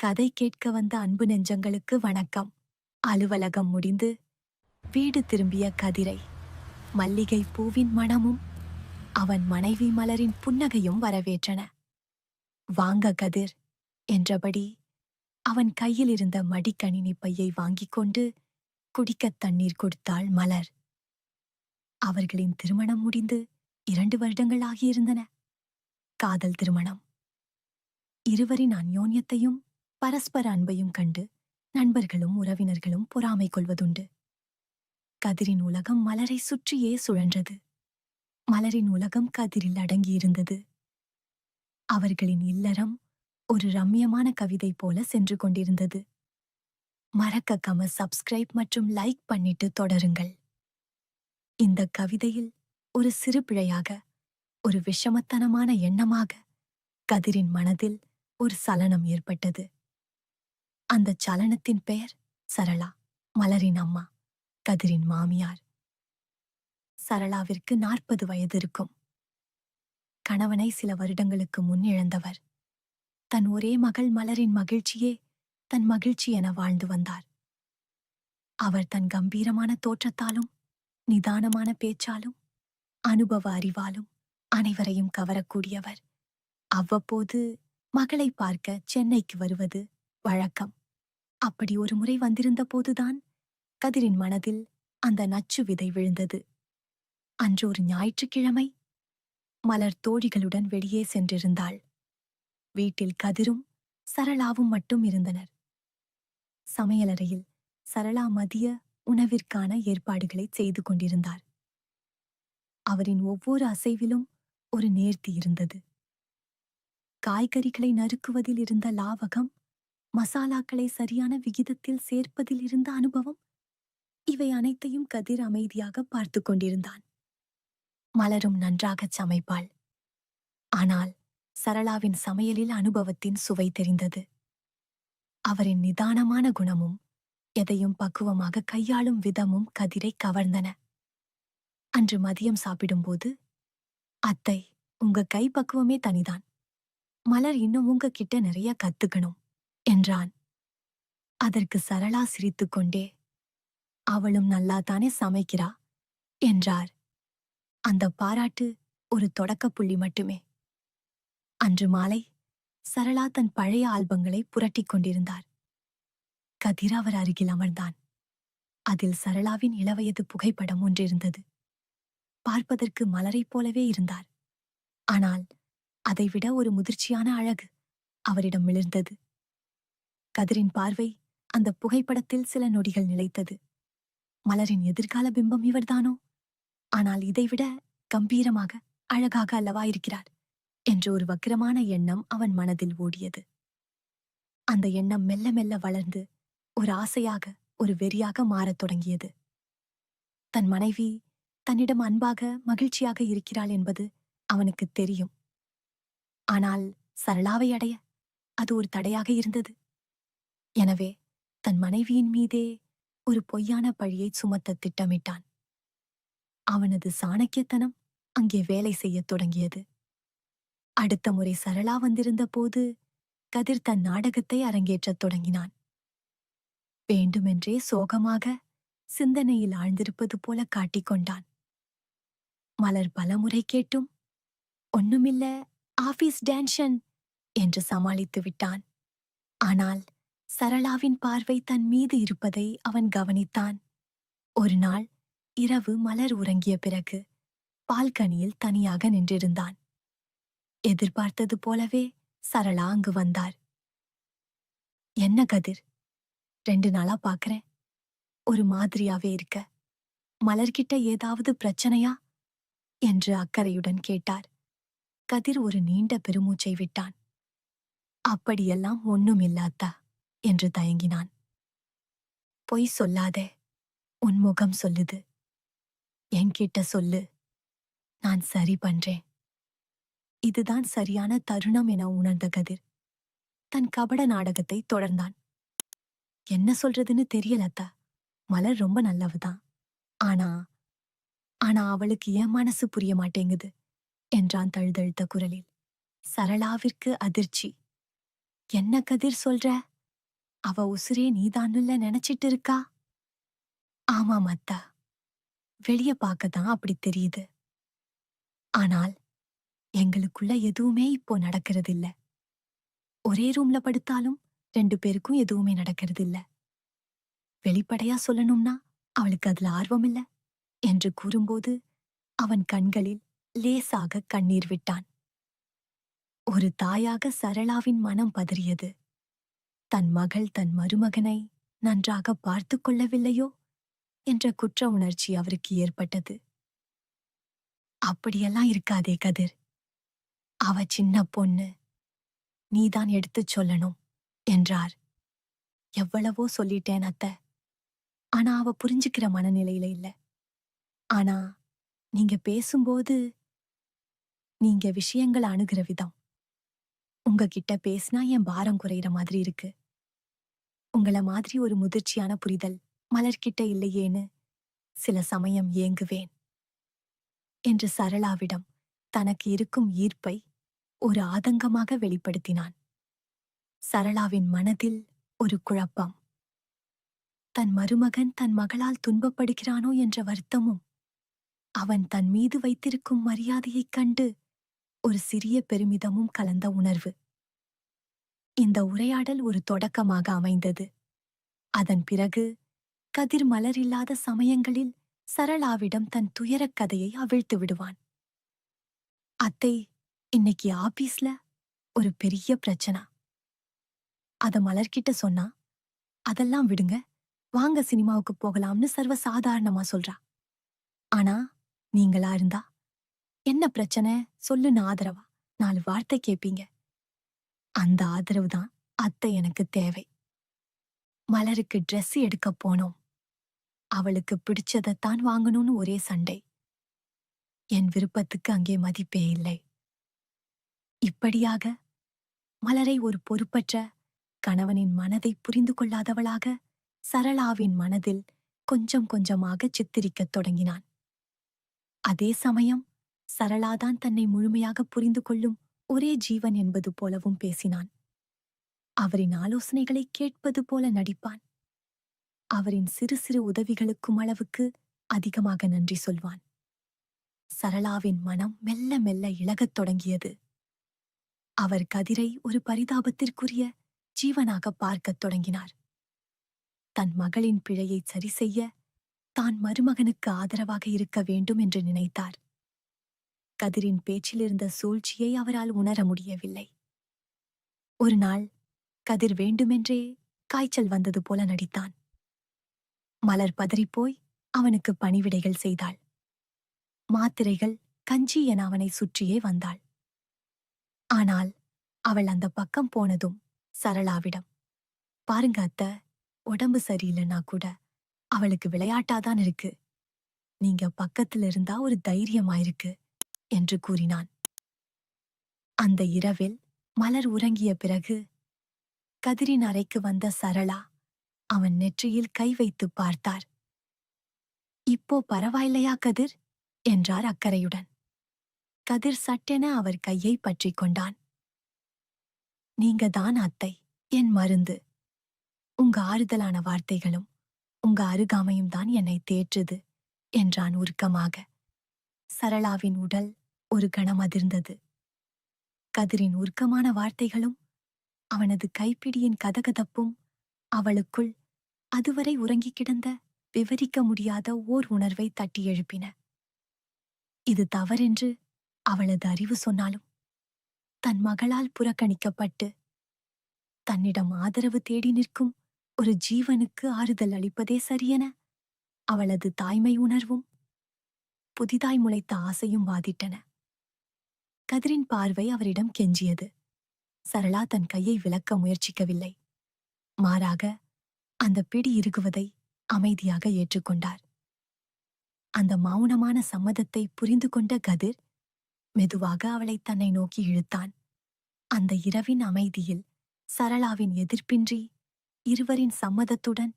கதை கேட்க வந்த அன்பு நெஞ்சங்களுக்கு வணக்கம். அலுவலகம் முடிந்து வீடு திரும்பிய கதிரை மல்லிகை பூவின் மணமும் அவன் மனைவி மலரின் புன்னகையும் வரவேற்றன. வாங்க கதிர் என்றபடி அவன் கையில் இருந்த மடிக்கணினி பையை வாங்கிக் கொண்டு குடிக்கத் தண்ணீர் கொடுத்தாள் மலர். அவர்களின் திருமணம் முடிந்து 2 வருடங்கள் ஆகியிருந்தன. காதல் திருமணம். இருவரின் அந்யோன்யத்தையும் பரஸ்பர அன்பையும் கண்டு நண்பர்களும் உறவினர்களும் பொறாமை கொள்வதுண்டு. கதிரின் உலகம் மலரை சுற்றியே சுழன்றது. மலரின் உலகம் கதிரில் அடங்கியிருந்தது. அவர்களின் இல்லறம் ஒரு ரம்யமான கவிதை போல சென்று கொண்டிருந்தது. மறக்காம சப்ஸ்கிரைப் மற்றும் லைக் பண்ணிட்டு தொடருங்கள். இந்த கவிதையில் ஒரு சிறு பிழையாக, ஒரு விஷமத்தனமான எண்ணமாக கதிரின் மனதில் ஒரு சலனம் ஏற்பட்டது. அந்த சலனத்தின் பெயர் சரளா, மலரின் அம்மா, கதிரின் மாமியார். சரளாவிற்கு 40 வயது இருக்கும். கணவனை சில வருடங்களுக்கு முன் இழந்தவர். தன் ஒரே மகள் மலரின் மகிழ்ச்சியே தன் மகிழ்ச்சி என வாழ்ந்து வந்தார். அவர் தன் கம்பீரமான தோற்றத்தாலும் நிதானமான பேச்சாலும் அனுபவ அறிவாலும் அனைவரையும் கவரக்கூடியவர். அவ்வப்போது மகளை பார்க்க சென்னைக்கு வருவது வழக்கம். அப்படி ஒரு முறை வந்திருந்த போதுதான் கதிரின் மனதில் அந்த நச்சு விதை விழுந்தது. அன்று ஒரு ஞாயிற்றுக்கிழமை. மலர் தோழிகளுடன் வெளியே சென்றிருந்தாள். வீட்டில் கதிரும் சரளாவும் மட்டும் இருந்தனர். சமையலறையில் சரளா மதிய உணவிற்கான ஏற்பாடுகளை செய்து கொண்டிருந்தார். அவரின் ஒவ்வொரு அசைவிலும் ஒரு நேர்த்தி இருந்தது. காய்கறிகளை நறுக்குவதில் இருந்த லாவகம், மசாலாக்களை சரியான விகிதத்தில் சேர்ப்பதில் இருந்த அனுபவம், இவை அனைத்தையும் கதிர் அமைதியாக பார்த்து கொண்டிருந்தான். மலரும் நன்றாகச் சமைப்பாள். ஆனால் சரளாவின் சமையலில் அனுபவத்தின் சுவை தெரிந்தது. அவரின் நிதானமான குணமும் எதையும் பக்குவமாக கையாளும் விதமும் கதிரை கவர்ந்தன. அன்று மதியம் சாப்பிடும்போது, "அத்தை, உங்க கை பக்குவமே தனிதான். மலர் இன்னும் உங்ககிட்ட நிறைய கத்துக்கணும்" என்றான். அதற்கு சரளா சிரித்துக்கொண்டே, "அவளும் நல்லாதானே சமைக்கிறா" என்றார். அந்த பாராட்டு ஒரு தொடக்கப் புள்ளி மட்டுமே. அன்று மாலை சரளா தன் பழைய ஆல்பங்களை புரட்டிக் கொண்டிருந்தார். கதிர் அவர் அருகில் அமர்ந்தான். அதில் சரளாவின் இளவயது புகைப்படம் ஒன்றிருந்தது. பார்ப்பதற்கு மலரைப் போலவே இருந்தார். ஆனால் அதைவிட ஒரு முதிர்ச்சியான அழகு அவரிடம் மிளிர்ந்தது. கதிரின் பார்வை அந்த புகைப்படத்தில் சில நொடிகள் நிலைத்தது. மலரின் எதிர்கால பிம்பம் இவர்தானோ? ஆனால் இதைவிட கம்பீரமாக, அழகாக அல்லவா இருக்கிறார் என்ற ஒரு வக்கிரமான எண்ணம் அவன் மனதில் ஓடியது. அந்த எண்ணம் மெல்ல மெல்ல வளர்ந்து ஒரு ஆசையாக, ஒரு வெறியாக மாறத் தொடங்கியது. தன் மனைவி தன்னிடம் அன்பாக, மகிழ்ச்சியாக இருக்கிறாள் என்பது அவனுக்கு தெரியும். ஆனால் சரளாவை அடைய அது ஒரு தடையாக இருந்தது. எனவே தன் மனைவியின் மீதே ஒரு பொய்யான பழியை சுமத்த திட்டமிட்டான். அவனது சாணக்கியத்தனம் அங்கே வேலை செய்யத் தொடங்கியது. அடுத்த முறை சரளா வந்திருந்த போது கதிர் தன் நாடகத்தை அரங்கேற்றத் தொடங்கினான். வேண்டுமென்றே சோகமாக, சிந்தனையில் ஆழ்ந்திருப்பது போல காட்டிக்கொண்டான். மலர் பலமுறை கேட்டும், "ஒண்ணுமில்ல, ஆபீஸ் டென்ஷன்" என்று சமாளித்து விட்டான். ஆனால் சரளாவின் பார்வை தன் மீது இருப்பதை அவன் கவனித்தான். ஒரு நாள் இரவு மலர் உறங்கிய பிறகு பால்கனியில் தனியாக நின்றிருந்தான். எதிர்பார்த்தது போலவே சரளா அங்கு வந்தார். "என்ன கதிர், 2 நாளா பாக்குறேன். ஒரு மாதிரியாவே இருக்க. மலர்கிட்ட ஏதாவது பிரச்சனையா?" என்று அக்கறையுடன் கேட்டார். கதிர் ஒரு நீண்ட பெருமூச்சை விட்டான். "அப்படியெல்லாம் ஒண்ணுமில்ல அத்தா" என்று தயங்கினான். "பொய் சொல்லாதே, உன் முகம் சொல்லுது. என்கிட்ட சொல்லு, நான் சரி பண்றேன்." இதுதான் சரியான தருணம் என உணர்ந்த கதிர் தன் கபட நாடகத்தை தொடர்ந்தான். "என்ன சொல்றதுன்னு தெரியல அத்தா. மலர் ரொம்ப நல்லவதான். ஆனா ஆனா அவளுக்கு என் மனசு புரிய மாட்டேங்குது" என்றான் தழுதழுத்த குரலில். சரளாவிற்கு அதிர்ச்சி. "என்ன கதிர் சொல்ற?" அவ உசுரே நீதான்னுல நினைச்சிட்டு இருக்கா. ஆமாம் அத்தா, வெளிய பார்க்கத்தான் அப்படி தெரியுது. ஆனால் எங்களுக்குள்ள எதுவுமே இப்போ நடக்கிறதில்ல. ஒரே ரூம்ல படுத்தாலும் 2 பேருக்கும் எதுவுமே நடக்கிறதில்ல. வெளிப்படையா சொல்லணும்னா அவளுக்கு அதுல ஆர்வமில்ல என்று கூறும்போது அவன் கண்களில் லேசாக கண்ணீர் விட்டான். ஒரு தாயாக சரளாவின் மனம் பதறியது. தன் மகள் தன் மருமகனை நன்றாக பார்த்துக் கொள்ளவில்லையோ என்ற குற்ற உணர்ச்சி அவருக்கு ஏற்பட்டது. அப்படியெல்லாம் இருக்காதே கதிர். அவ சின்ன பொண்ணு. நீதான் எடுத்துச் சொல்லணும் என்றார். எவ்வளவோ சொல்லிட்டேன் அத்த. ஆனா அவ புரிஞ்சுக்கிற மனநிலையில இல்ல. ஆனா நீங்க பேசும்போது நீங்க விஷயங்கள அணுகுற விதம். உங்ககிட்ட பேசினா என் பாரம் குறையிற மாதிரி இருக்கு. உங்கள மாதிரி ஒரு முதிர்ச்சியான புரிதல் மலர்கிட்ட இல்லையேன்னு சில சமயம் ஏங்குவேன் என்று சரளாவிடம் தனக்கு இருக்கும் ஈர்ப்பை ஒரு ஆதங்கமாக வெளிப்படுத்தினான். சரளாவின் மனதில் ஒரு குழப்பம். தன் மருமகன் தன் மகளால் துன்பப்படுகிறானோ என்ற வருத்தமும், அவன் தன் மீது வைத்திருக்கும் மரியாதையைக் கண்டு ஒரு சிறிய பெருமிதமும் கலந்த உணர்வு. இந்த உரையாடல் ஒரு தொடக்கமாக அமைந்தது. அதன் பிறகு கதிர் மலர் இல்லாத சமயங்களில் சரளாவிடம் தன் துயரக் கதையை அவிழ்த்து விடுவான். அத்தை, இன்னைக்கு ஆபீஸ்ல ஒரு பெரிய பிரச்சனை. அத மலர்கிட்ட சொன்னா, அதெல்லாம் விடுங்க, வாங்க சினிமாவுக்கு போகலாம்னு சர்வ சாதாரணமா சொல்றா. ஆனா நீங்களா இருந்தா, என்ன பிரச்சனை சொல்லுன்னு ஆதரவா 4 வார்த்தை கேப்பீங்க. அந்த ஆதரவு தான் அத்தை எனக்கு தேவை. மலருக்கு ட்ரெஸ் எடுக்க போனோம். அவளுக்கு பிடிச்சதைத்தான் வாங்கணும்னு ஒரே சண்டை. என் விருப்பத்துக்கு அங்கே மதிப்பே இல்லை. இப்படியாக மலரை ஒரு பொறுப்பற்ற கணவனின் மனதை புரிந்து கொள்ளாதவளாக சரளாவின் மனதில் கொஞ்சம் கொஞ்சமாக சித்தரிக்கத் தொடங்கினான். அதே சமயம் சரளாதான் தன்னை முழுமையாக புரிந்து கொள்ளும் ஒரே ஜீவன் என்பது போலவும் பேசினான். அவரின் ஆலோசனைகளை கேட்பது போல நடிப்பான். அவரின் சிறு சிறு உதவிகளுக்கும் அளவுக்கு அதிகமாக நன்றி சொல்வான். சரளாவின் மனம் மெல்ல மெல்ல இளகத் தொடங்கியது. அவர் கதிரை ஒரு பரிதாபத்திற்குரிய ஜீவனாக பார்க்கத் தொடங்கினார். தன் மகளின் பிழையை சரிசெய்ய தான் மருமகனுக்கு ஆதரவாக இருக்க வேண்டும் என்று நினைத்தார். கதிரின் பேச்சிலிருந்த சூழ்ச்சியை அவரால் உணர முடியவில்லை. ஒரு நாள் கதிர் வேண்டுமென்றே காய்ச்சல் வந்தது போல நடித்தான். மலர் பதறிப்போய் அவனுக்கு பணிவிடைகள் செய்தாள். மாத்திரைகள், கஞ்சி என அவனை சுற்றியே வந்தாள். ஆனால் அவள் அந்த பக்கம் போனதும் சரளாவிடம், பாருங்க அத்த, உடம்பு சரியில்லைன்னா கூட அவளுக்கு விளையாட்டாதான் இருக்கு. நீங்க பக்கத்துல இருந்தா ஒரு தைரியமாயிருக்கு என்று கூறினான். அந்த இரவில் மலர் உறங்கிய பிறகு கதிரின் அறைக்கு வந்த சரளா அவன் நெற்றியில் கை வைத்து பார்த்தார். இப்போ பரவாயில்லையா கதிர் என்றார் அக்கறையுடன். கதிர் சட்டென அவர் கையை பற்றிக் கொண்டான். நீங்க தான் அத்தை, என் மருந்து. உங்க ஆறுதலான வார்த்தைகளும் உங்க அருகாமையும் தான் என்னை தேற்றுது என்றான் உருக்கமாக. சரளாவின் உடல் ஒரு கணம் அதிர்ந்தது. கதிரின் உருக்கமான வார்த்தைகளும் அவனது கைப்பிடியின் கதகதப்பும் அவளுக்குள் அதுவரை உறங்கிக் கிடந்த விவரிக்க முடியாத ஓர் உணர்வை தட்டி எழுப்பின. இது தவறென்று அவளது அறிவு சொன்னாலும், தன் மகளால் புறக்கணிக்கப்பட்டு தன்னிடம் ஆதரவு தேடி நிற்கும் ஒரு ஜீவனுக்கு ஆறுதல் அளிப்பதே சரியென அவளது தாய்மை உணர்வும் புதிதாய் முளைத்த ஆசையும் வாதிட்டன. கதிரின் பார்வை அவரிடம் கெஞ்சியது. சரளா தன் கையை விலக்க முயற்சிக்கவில்லை. மாறாக அந்த பிடி இறுகுவதை அமைதியாக ஏற்றுக்கொண்டார். அந்த மௌனமான சம்மதத்தை புரிந்து கொண்ட கதிர் மெதுவாக அவளை தன்னை நோக்கி இழுத்தான். அந்த இரவின் அமைதியில் சரளாவின் எதிர்ப்பின்றி இருவரின் சம்மதத்துடன்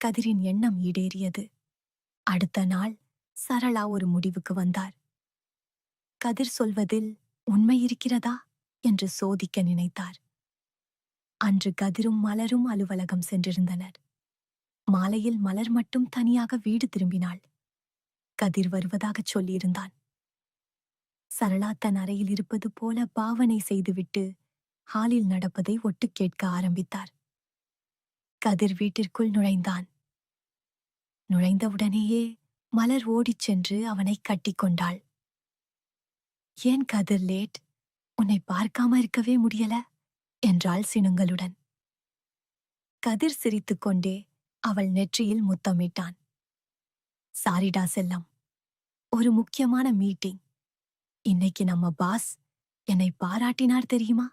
கதிரின் எண்ணம் ஈடேறியது. அடுத்த நாள் சரளா ஒரு முடிவுக்கு வந்தார். கதிர் சொல்வதில் உண்மை இருக்கிறதா என்று சோதிக்க நினைத்தார். அன்று கதிரும் மலரும் அலுவலகம் சென்றிருந்தனர். மாலையில் மலர் மட்டும் தனியாக வீடு திரும்பினாள். கதிர் வருவதாகச் சொல்லியிருந்தான். சரளா தன் அறையில் இருப்பது போல பாவனை செய்துவிட்டு ஹாலில் நடப்பதை ஒட்டு கேட்க ஆரம்பித்தார். கதிர் வீட்டிற்குள் நுழைந்தான். நுழைந்தவுடனேயே மலர் ஓடிச் சென்று அவனை கட்டிக்கொண்டாள். ஏன் கதிர் லேட்? உன்னை பார்க்காம இருக்கவே முடியல என்றாள் சினுங்களுடன். கதிர் சிரித்துக்கொண்டே அவள் நெற்றியில் முத்தமிட்டான். சாரிடா செல்லம், ஒரு முக்கியமான மீட்டிங். இன்னைக்கு நம்ம பாஸ் என்னை பாராட்டினார் தெரியுமா?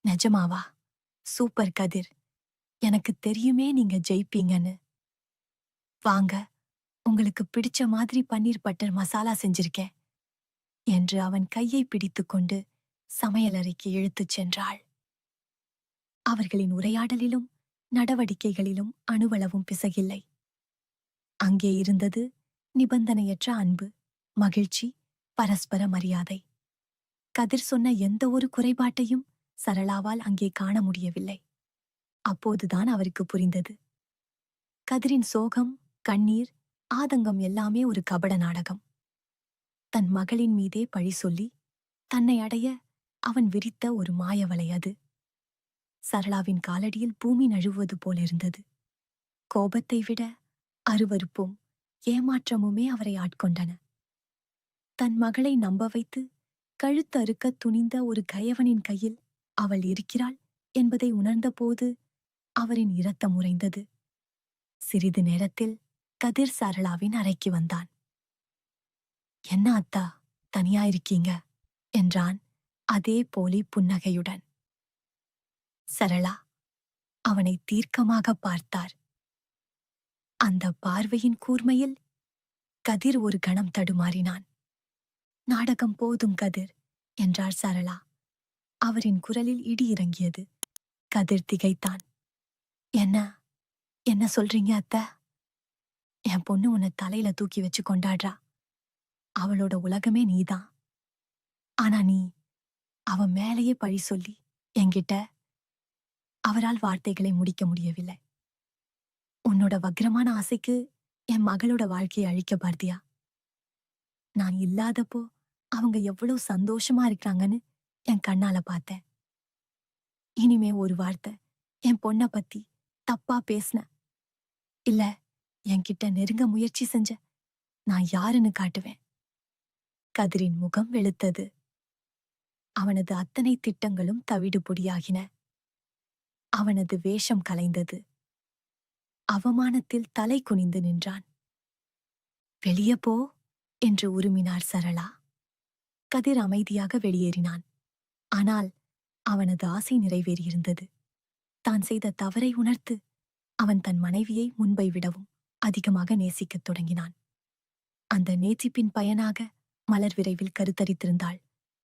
நிஜமாவா? சூப்பர் கதிர், எனக்கு தெரியுமே நீங்க ஜெயிப்பீங்கன்னு. வாங்க, உங்களுக்கு பிடிச்ச மாதிரி பன்னீர் பட்டர் மசாலா செஞ்சிருக்கேன் என்று அவன் கையை பிடித்துக்கொண்டு சமையலறைக்கு இழுத்துச் சென்றாள். அவர்களின் உரையாடலிலும் நடவடிக்கைகளிலும் அணுவளவும் பிசகில்லை. அங்கே இருந்தது நிபந்தனையற்ற அன்பு, மகிழ்ச்சி, பரஸ்பர மரியாதை. கதிர் சொன்ன எந்த ஒரு குறைபாட்டையும் சரளாவால் அங்கே காண முடியவில்லை. அப்போதுதான் அவருக்கு புரிந்தது, கதிரின் சோகம், கண்ணீர், ஆதங்கம் எல்லாமே ஒரு கபட நாடகம். தன் மகளின் மீதே பழி சொல்லி தன்னை அடைய அவன் விரித்த ஒரு மாயவலை அது. சரளாவின் காலடியில் பூமி நழுவுவது போலிருந்தது. கோபத்தை விட அருவருப்பும் ஏமாற்றமுமே அவரை ஆட்கொண்டன. தன் மகளை நம்ப வைத்து கழுத்தறுக்க துணிந்த ஒரு கயவனின் கையில் அவள் இருக்கிறாள் என்பதை உணர்ந்தபோது அவரின் இரத்தம் உறைந்தது. சிறிது நேரத்தில் கதிர் சரளாவின் அறைக்கு வந்தான். என்ன அத்தா, தனியா இருக்கீங்க என்றான் அதே போலி புன்னகையுடன். சரளா அவனை தீர்க்கமாக பார்த்தார். அந்த பார்வையின் கூர்மையில் கதிர் ஒரு கணம் தடுமாறினான். நாடகம் போதும் கதிர் என்றார் சரளா. அவரின் குரலில் இடி இறங்கியது. கதிர் திகைத்தான். என்ன என்ன சொல்றீங்க அத்த? என் பொண்ணு உன்னை தலையில தூக்கி வச்சு கொண்டாடுறா. அவளோட உலகமே நீதான். ஆனா நீ அவ மேலேயே பழி சொல்லி என்கிட்ட. அவரால் வார்த்தைகளை முடிக்க முடியவில்லை. உன்னோட வக்ரமான ஆசைக்கு என் மகளோட வாழ்க்கையை அழிக்க பார்த்தியா? நான் இல்லாதப்போ அவங்க எவ்வளவு சந்தோஷமா இருக்கிறாங்கன்னு என் கண்ணால பார்த்தேன். இனிமே ஒரு வார்த்தை என் பொண்ண பத்தி தப்பா பேசின, இல்ல என்கிட்ட நெருங்க முயற்சி செஞ்ச, நான் யாருன்னு காட்டுவேன். கதிரின் முகம் வெளுத்தது. அவனது அத்தனை திட்டங்களும் தவிடு பொடியாகின. அவனது வேஷம் கலைந்தது. அவமானத்தில் தலை குனிந்து நின்றான். வெளியே போ என்று உருமினார் சரளா. கதிர் அமைதியாக வெளியேறினான். ஆனால் அவனது ஆசை நிறைவேறியிருந்தது. தான் செய்த தவறை உணர்த்து அவன் தன் மனைவியை முன்பை விடவும் அதிகமாக நேசிக்கத் தொடங்கினான். அந்த நேசிப்பின் பயனாக மலர் விரைவில் கருத்தரித்திருந்தாள்.